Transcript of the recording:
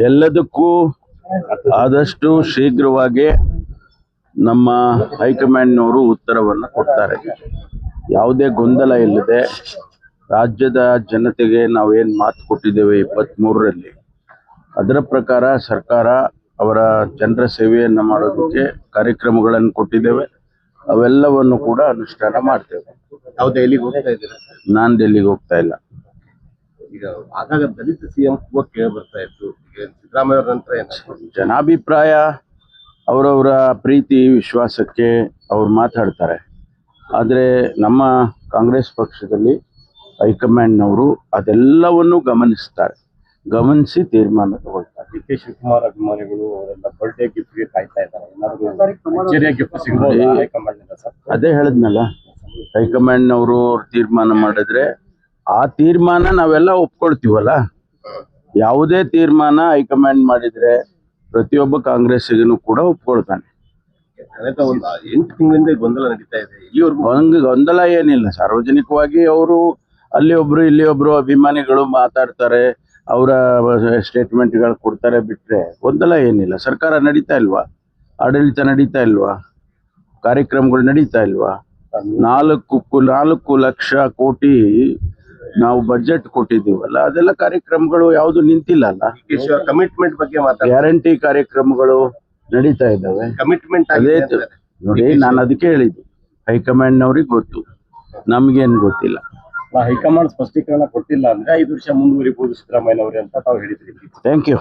ಎಲ್ಲದಕ್ಕೂ ಆದಷ್ಟು ಶೀಘ್ರವಾಗಿ ನಮ್ಮ ಹೈಕಮಾಂಡ್ನವರು ಉತ್ತರವನ್ನು ಕೊಡ್ತಾರೆ. ಯಾವುದೇ ಗೊಂದಲ ಇಲ್ಲದೆ ರಾಜ್ಯದ ಜನತೆಗೆ ನಾವೇನು ಮಾತು ಕೊಟ್ಟಿದ್ದೇವೆ 23ರಲ್ಲಿ, ಅದರ ಪ್ರಕಾರ ಸರ್ಕಾರ ಅವರ ಜನರ ಸೇವೆಯನ್ನು ಮಾಡೋದಕ್ಕೆ ಕಾರ್ಯಕ್ರಮಗಳನ್ನು ಕೊಟ್ಟಿದ್ದೇವೆ. ಅವೆಲ್ಲವನ್ನು ಕೂಡ ಅನುಷ್ಠಾನ ಮಾಡ್ತೇವೆ. ನಾವು ದೆಹಲಿಗೆ ಹೋಗ್ತಾ ಇದ್ದೀರಾ? ನಾನು ಡೆಲ್ಲಿಗೆ ಹೋಗ್ತಾ ಇಲ್ಲ. ಈಗ ಆಗಾಗ ದಲಿತ ಸಿಎಂ ಕೇಳಿ ಬರ್ತಾ ಇತ್ತು. ಸಿದ್ದರಾಮಯ್ಯ ಅವರ ನಂತರ ಜನಾಭಿಪ್ರಾಯ ಅವರವರ ಪ್ರೀತಿ ವಿಶ್ವಾಸಕ್ಕೆ ಅವ್ರು ಮಾತಾಡ್ತಾರೆ. ಆದರೆ ನಮ್ಮ ಕಾಂಗ್ರೆಸ್ ಪಕ್ಷದಲ್ಲಿ ಹೈಕಮಾಂಡ್ನವರು ಅದೆಲ್ಲವನ್ನು ಗಮನಿಸಿ ತೀರ್ಮಾನ ತಗೊಳ್ತಾರೆ. ಡಿ ಕೆ ಶಿವಕುಮಾರ್ ಅಭಿಮಾನಿಗಳು ಅವರೆಲ್ಲ ಬರ್ಡೇ ಗಿಫ್ಟ್ಗೆ ಕಾಯ್ತಾ ಇದ್ದಾರೆ. ಏನಾದರೂ ಗಿಫ್ಟ್ ಸಿಗಬಹುದು ಹೈಕಮಾಂಡ್ನಿಂದ ಸರ್? ಅದೇ ಹೇಳಿದ್ನಲ್ಲ, ಹೈಕಮಾಂಡ್ನವರು ತೀರ್ಮಾನ ಮಾಡಿದ್ರೆ ಆ ತೀರ್ಮಾನ ನಾವೆಲ್ಲ ಒಪ್ಕೊಳ್ತೀವಲ್ಲ. ಯಾವುದೇ ತೀರ್ಮಾನ ಹೈಕಮಾಂಡ್ ಮಾಡಿದ್ರೆ ಪ್ರತಿಯೊಬ್ಬ ಕಾಂಗ್ರೆಸ್ಸಿಗೂ ಕೂಡ ಒಪ್ಕೊಳ್ತಾನೆ. ಕಳೆದ ಒಂದು 8 ತಿಂಗಳಿಂದ ಗೊಂದಲ ನಡೀತಾ ಇದೆ. ಇಲ್ಲಿವರೆಗೂ ಗೊಂದಲ ಏನಿಲ್ಲ. ಸಾರ್ವಜನಿಕವಾಗಿ ಅವರು ಅಲ್ಲಿ ಒಬ್ರು ಇಲ್ಲಿ ಒಬ್ರು ಅಭಿಮಾನಿಗಳು ಮಾತಾಡ್ತಾರೆ, ಅವರ ಸ್ಟೇಟ್ಮೆಂಟ್ಗಳು ಕೊಡ್ತಾರೆ, ಬಿಟ್ರೆ ಗೊಂದಲ ಏನಿಲ್ಲ. ಸರ್ಕಾರ ನಡೀತಾ ಇಲ್ವಾ? ಆಡಳಿತ ನಡೀತಾ ಇಲ್ವಾ? ಕಾರ್ಯಕ್ರಮಗಳು ನಡೀತಾ ಇಲ್ವಾ? 4 ಲಕ್ಷ ಕೋಟಿ ನಾವು ಬಜೆಟ್ ಕೊಟ್ಟಿದ್ದೀವಲ್ಲ, ಅದೆಲ್ಲ ಕಾರ್ಯಕ್ರಮಗಳು ಯಾವುದು ನಿಂತಿಲ್ಲ ಅಲ್ಲ. ಕಮಿಟ್ಮೆಂಟ್ ಬಗ್ಗೆ ಗ್ಯಾರಂಟಿ ಕಾರ್ಯಕ್ರಮಗಳು ನಡೀತಾ ಇದ್ದಾವೆ. ಕಮಿಟ್ಮೆಂಟ್ ಅದೇ ನೋಡಿ, ನಾನು ಅದಕ್ಕೆ ಹೇಳಿದ್ದು, ಹೈಕಮಾಂಡ್ನವ್ರಿಗೆ ಗೊತ್ತು, ನಮ್ಗೇನು ಗೊತ್ತಿಲ್ಲ. ಹೈಕಮಾಂಡ್ ಸ್ಪಷ್ಟೀಕರಣ ಕೊಟ್ಟಿಲ್ಲ ಅಂದ್ರೆ 5 ವರ್ಷ ಮುಂದುವರಿಬಹುದು ಸಿದ್ದರಾಮಯ್ಯ ಅವರೇ ಅಂತ ತಾವು ಹೇಳಿದ್ರಿ. Thank you.